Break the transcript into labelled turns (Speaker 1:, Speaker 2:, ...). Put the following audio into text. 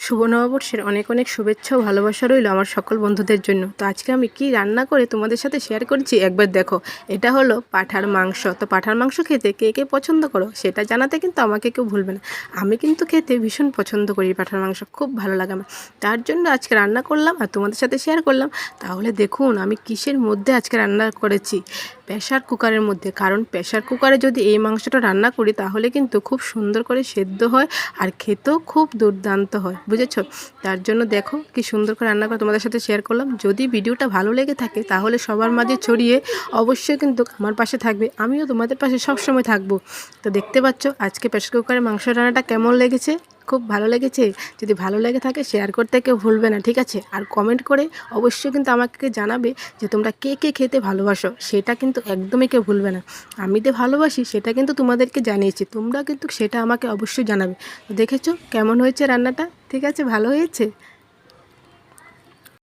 Speaker 1: শুভ নববর্ষের অনেক অনেক শুভেচ্ছা ও ভালোবাসা রইল আমার সকল বন্ধুদের জন্য। তো আজকে আমি কি রান্না করে তোমাদের সাথে শেয়ার করছি একবার দেখো। এটা হলো পাঁঠার মাংস। তো পাঁঠার মাংস খেতে কে কে পছন্দ করো সেটা জানাতে কিন্তু আমাকে কেউ ভুলবে না। আমি কিন্তু খেতে ভীষণ পছন্দ করি পাঁঠার মাংস, খুব ভালো লাগে আমার। তার জন্য আজকে রান্না করলাম আর তোমাদের সাথে শেয়ার করলাম। তাহলে দেখুন আমি কিসের মধ্যে আজকে রান্না করেছি। প্রেশার কুকারের মধ্যে, কারণ প্রেশার কুকারে যদি এই মাংসটা রান্না করি তাহলে কিন্তু খুব সুন্দর করে সেদ্ধ হয় আর খেতেও খুব দুর্দান্ত হয়, বুঝেছো? তার জন্য দেখো কি সুন্দর করে রান্না করে তোমাদের সাথে শেয়ার করলাম। যদি ভিডিওটা ভালো লেগে থাকে তাহলে সবার মাঝে ছড়িয়ে অবশ্যই কিন্তু আমার পাশে থাকবে, আমিও তোমাদের পাশে সবসময় থাকবো। তো দেখতে পাচ্ছ আজকে প্রেশার কুকারের মাংস রান্নাটা কেমন লেগেছে, খুব ভালো লেগেছে? যদি ভালো লেগে থাকে শেয়ার করতে কেউ ভুলবে না, ঠিক আছে? আর কমেন্ট করে অবশ্যই কিন্তু আমাকে জানাবে যে তোমরা কে কে খেতে ভালোবাসো, সেটা কিন্তু একদমই কেউ ভুলবে না। আমি যে ভালোবাসি সেটা কিন্তু তোমাদেরকে জানিয়েছি, তোমরা কিন্তু সেটা আমাকে অবশ্যই জানাবে। তো দেখেছো কেমন হয়েছে রান্নাটা? ঠিক আছে, ভালো হয়েছে?